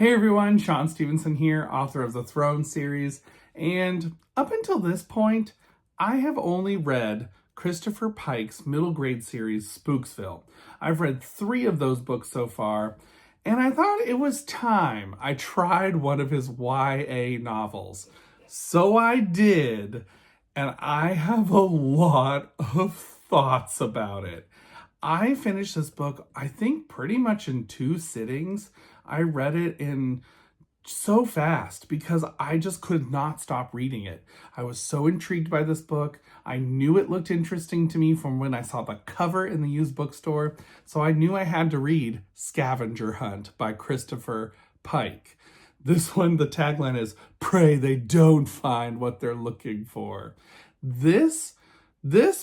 Hey everyone, Shaun Stevenson here, author of the Throne series, and up until this point, I have only read Christopher Pike's middle grade series, Spooksville. I've read 3 of those books so far, and I thought it was time I tried one of his YA novels. So I did, and I have a lot of thoughts about it. I finished this book, I think, pretty much in 2 sittings. I read it in so fast because I just could not stop reading it. I was so intrigued by this book. I knew it looked interesting to me from when I saw the cover in the used bookstore, so I knew I had to read Scavenger Hunt by Christopher Pike. This one, the tagline is, "Pray they don't find what they're looking for." This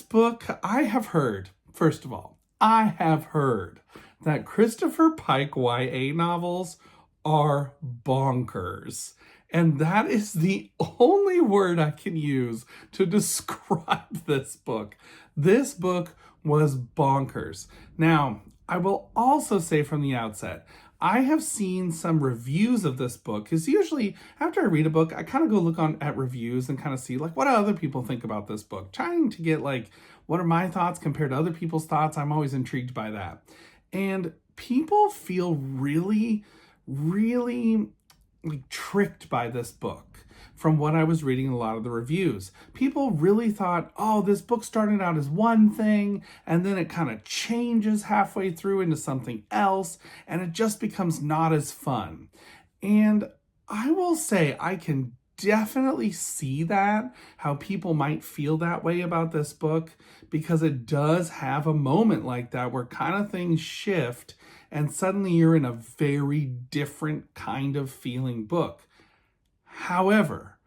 book, I have heard, first of all, I have heard that Christopher Pike YA novels are bonkers. And that is the only word I can use to describe this book. This book was bonkers. Now, I will also say from the outset, I have seen some reviews of this book, because usually after I read a book, I kind of go look at reviews and kind of see like what do other people think about this book, trying to get like what are my thoughts compared to other people's thoughts. I'm always intrigued by that. And people feel really like tricked by this book. From what I was reading in a lot of the reviews, people really thought, oh, this book started out as one thing and then it kind of changes halfway through into something else and it just becomes not as fun. And I will say I can definitely see that, how people might feel that way about this book, because it does have a moment like that where kind of things shift and suddenly you're in a very different kind of feeling book. However,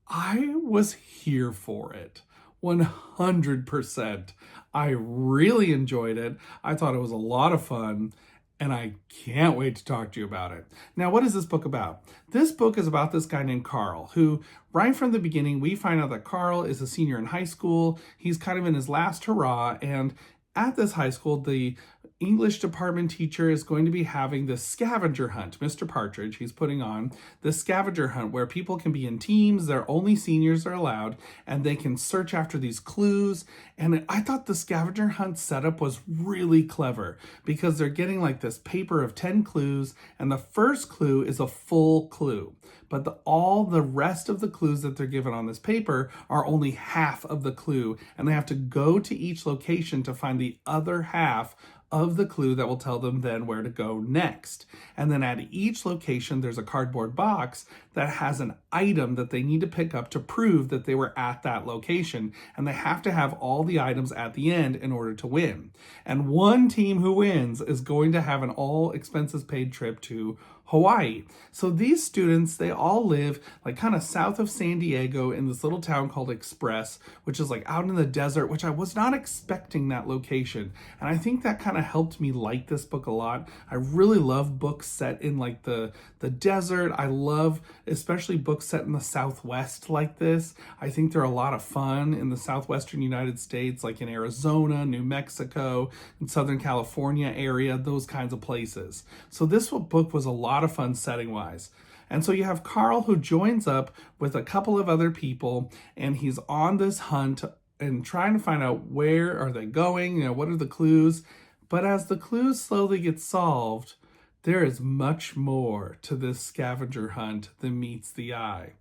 I was here for it. 100%. I really enjoyed it. I thought it was a lot of fun, and I can't wait to talk to you about it. Now, what is this book about? This book is about this guy named Carl, who right from the beginning, we find out that Carl is a senior in high school. He's kind of in his last hurrah, and at this high school, the English department teacher is going to be having this scavenger hunt. Mr. Partridge, he's putting on this scavenger hunt where people can be in teams. They're only seniors are allowed, and they can search after these clues. And I thought the scavenger hunt setup was really clever because they're getting like this paper of 10 clues, and the first clue is a full clue. But all the rest of the clues that they're given on this paper are only half of the clue, and they have to go to each location to find the other half of the clue that will tell them then where to go next. And then at each location, there's a cardboard box that has an item that they need to pick up to prove that they were at that location. And they have to have all the items at the end in order to win. And one team who wins is going to have an all expenses paid trip to Hawaii. So these students, they all live like kind of south of San Diego in this little town called Express, which is like out in the desert, which I was not expecting that location. And I think that kind of helped me like this book a lot. I really love books set in like the desert. I love especially books set in the Southwest like this. I think they're a lot of fun in the Southwestern United States, like in Arizona, New Mexico, and Southern California area, those kinds of places. So this book was a lot of fun setting wise. And so you have Carl, who joins up with a couple of other people, and he's on this hunt and trying to find out where are they going, what are the clues. But as the clues slowly get solved, there is much more to this scavenger hunt than meets the eye.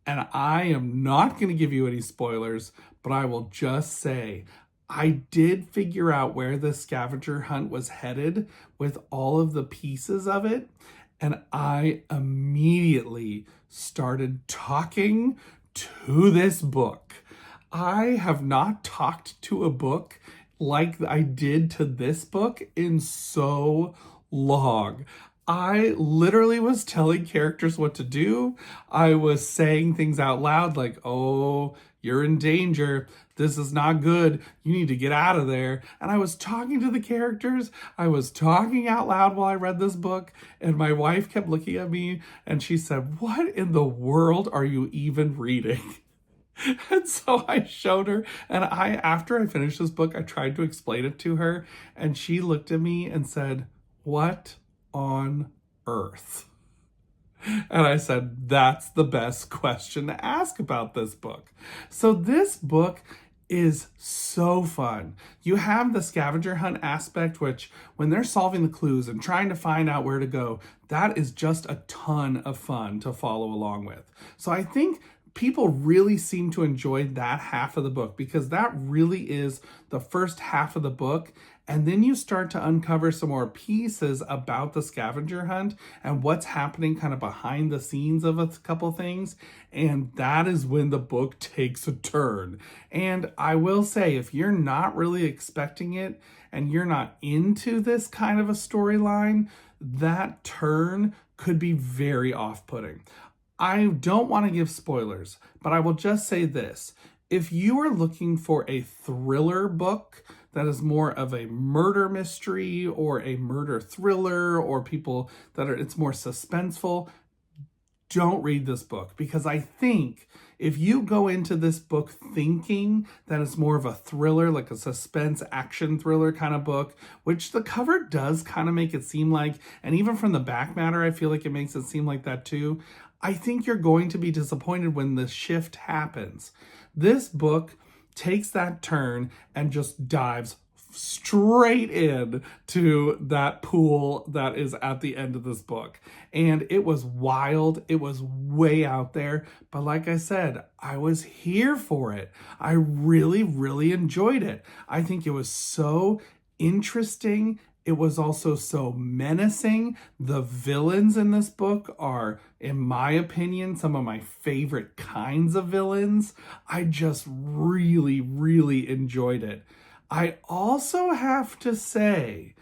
And I am not going to give you any spoilers, but I will just say I did figure out where the scavenger hunt was headed with all of the pieces of it. And I immediately started talking to this book. I have not talked to a book like I did to this book in so long. I literally was telling characters what to do. I was saying things out loud like, oh, you're in danger. This is not good. You need to get out of there. And I was talking to the characters. I was talking out loud while I read this book. And my wife kept looking at me and she said, "What in the world are you even reading?" And so I showed her, and after I finished this book, I tried to explain it to her, and she looked at me and said, "What on earth?" And I said, that's the best question to ask about this book. So this book is so fun. You have the scavenger hunt aspect, which when they're solving the clues and trying to find out where to go, that is just a ton of fun to follow along with. So I think people really seem to enjoy that half of the book because that really is the first half of the book. And then you start to uncover some more pieces about the scavenger hunt and what's happening kind of behind the scenes of a couple things. And that is when the book takes a turn. And I will say, if you're not really expecting it and you're not into this kind of a storyline, that turn could be very off-putting. I don't want to give spoilers, but I will just say this. If you are looking for a thriller book that is more of a murder mystery or a murder thriller, or people that it's more suspenseful, don't read this book, because I think if you go into this book thinking that it's more of a thriller, like a suspense action thriller kind of book, which the cover does kind of make it seem like, and even from the back matter, I feel like it makes it seem like that too, I think you're going to be disappointed when the shift happens. This book takes that turn and just dives straight in to that pool that is at the end of this book. And it was wild. It was way out there. But like I said, I was here for it. I really, really enjoyed it. I think it was so interesting. It was also so menacing. The villains in this book are, in my opinion, some of my favorite kinds of villains. I just really, really enjoyed it. I also have to say,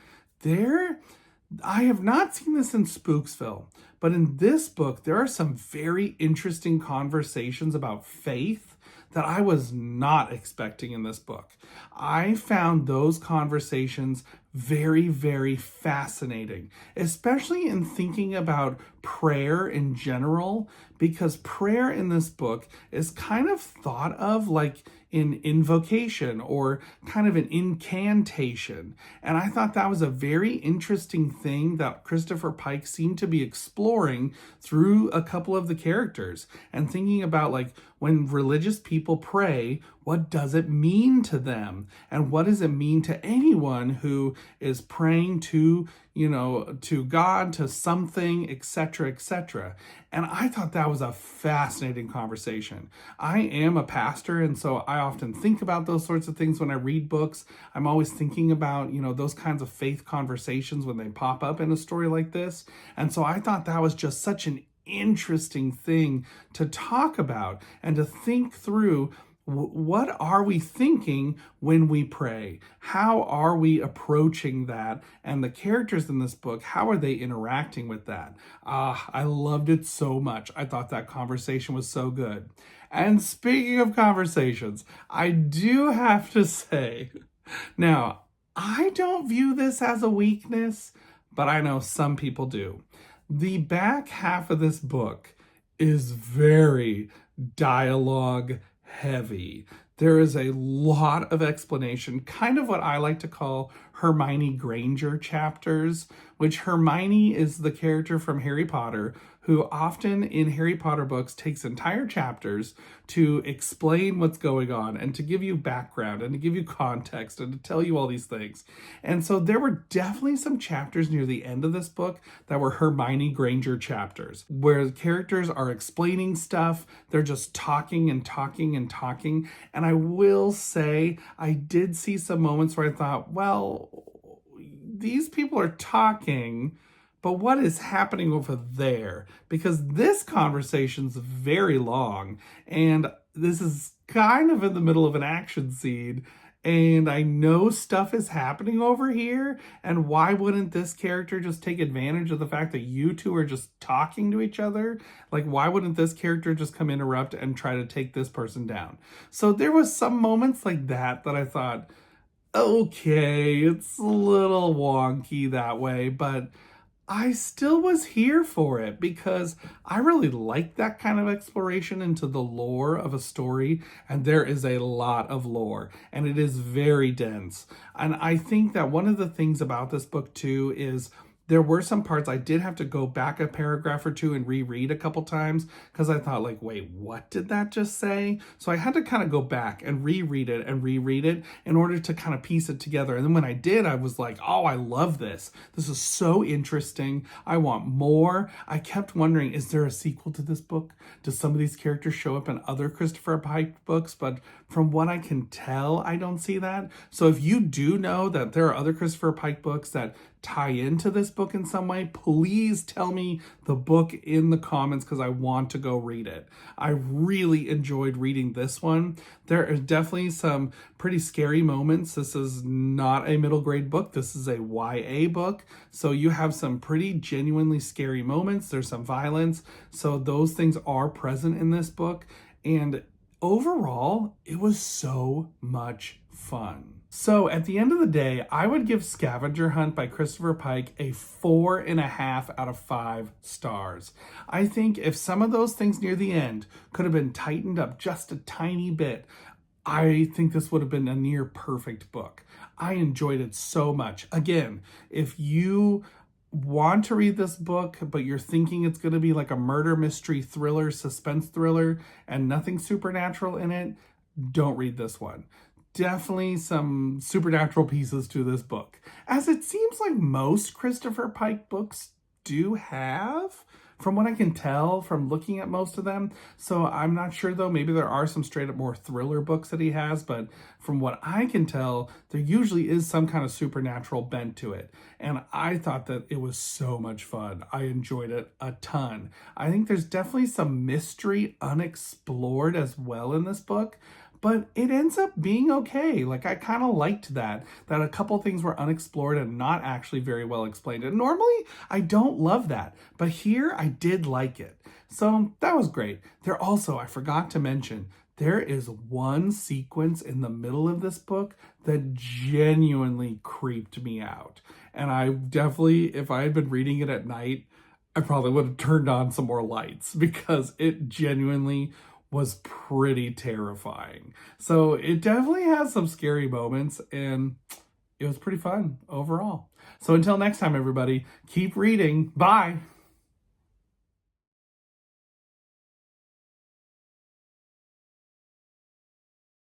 I have not seen this in Spooksville, but in this book, there are some very interesting conversations about faith that I was not expecting in this book. I found those conversations very, very fascinating, especially in thinking about prayer in general, because prayer in this book is kind of thought of like an invocation or kind of an incantation. And I thought that was a very interesting thing that Christopher Pike seemed to be exploring through a couple of the characters, and thinking about like when religious people pray, what does it mean to them? And what does it mean to anyone who is praying to, to God, to something, etc., etc. And I thought that was a fascinating conversation. I am a pastor, and so I often think about those sorts of things when I read books. I'm always thinking about, those kinds of faith conversations when they pop up in a story like this. And so I thought that was just such an interesting thing to talk about and to think through. What are we thinking when we pray? How are we approaching that? And the characters in this book, how are they interacting with that? I loved it so much. I thought that conversation was so good. And speaking of conversations, I do have to say, now, I don't view this as a weakness, but I know some people do. The back half of this book is very dialogue heavy. There is a lot of explanation, kind of what I like to call Hermione Granger chapters, which Hermione is the character from Harry Potter who often in Harry Potter books takes entire chapters to explain what's going on and to give you background and to give you context and to tell you all these things. And so there were definitely some chapters near the end of this book that were Hermione Granger chapters, where the characters are explaining stuff. They're just talking and talking and talking. And I will say, I did see some moments where I thought, well, these people are talking, but what is happening over there? Because this conversation's very long, and this is kind of in the middle of an action scene, and I know stuff is happening over here, and why wouldn't this character just take advantage of the fact that you two are just talking to each other? Like, why wouldn't this character just come interrupt and try to take this person down? So there was some moments like that I thought, okay, it's a little wonky that way, but I still was here for it because I really like that kind of exploration into the lore of a story, and there is a lot of lore, and it is very dense. And I think that one of the things about this book too is There were some parts I did have to go back a paragraph or two and reread a couple times because I thought like, wait, what did that just say? So I had to kind of go back and reread it in order to kind of piece it together. And then when I did, I was like, oh, I love this. This is so interesting. I want more. I kept wondering, is there a sequel to this book? Do some of these characters show up in other Christopher Pike books? But from what I can tell, I don't see that. So if you do know that there are other Christopher Pike books that tie into this book in some way, please tell me the book in the comments because I want to go read it. I really enjoyed reading this one. There are definitely some pretty scary moments. This is not a middle grade book. This is a YA book. So you have some pretty genuinely scary moments. There's some violence. So those things are present in this book. And overall, it was so much fun. So at the end of the day, I would give Scavenger Hunt by Christopher Pike a 4.5 out of 5 stars. I think if some of those things near the end could have been tightened up just a tiny bit, I think this would have been a near perfect book. I enjoyed it so much. Again, if you want to read this book, but you're thinking it's going to be like a murder mystery thriller, suspense thriller, and nothing supernatural in it, don't read this one. Definitely some supernatural pieces to this book, as it seems like most Christopher Pike books do have, from what I can tell from looking at most of them. So I'm not sure though, maybe there are some straight up more thriller books that he has, but from what I can tell, there usually is some kind of supernatural bent to it. And I thought that it was so much fun. I enjoyed it a ton. I think there's definitely some mystery unexplored as well in this book, but it ends up being okay. Like, I kind of liked that a couple things were unexplored and not actually very well explained. And normally I don't love that, but here I did like it. So that was great. There also, I forgot to mention, there is one sequence in the middle of this book that genuinely creeped me out. And I definitely, if I had been reading it at night, I probably would have turned on some more lights because it genuinely was pretty terrifying. So it definitely has some scary moments and it was pretty fun overall. So until next time, everybody, keep reading. Bye.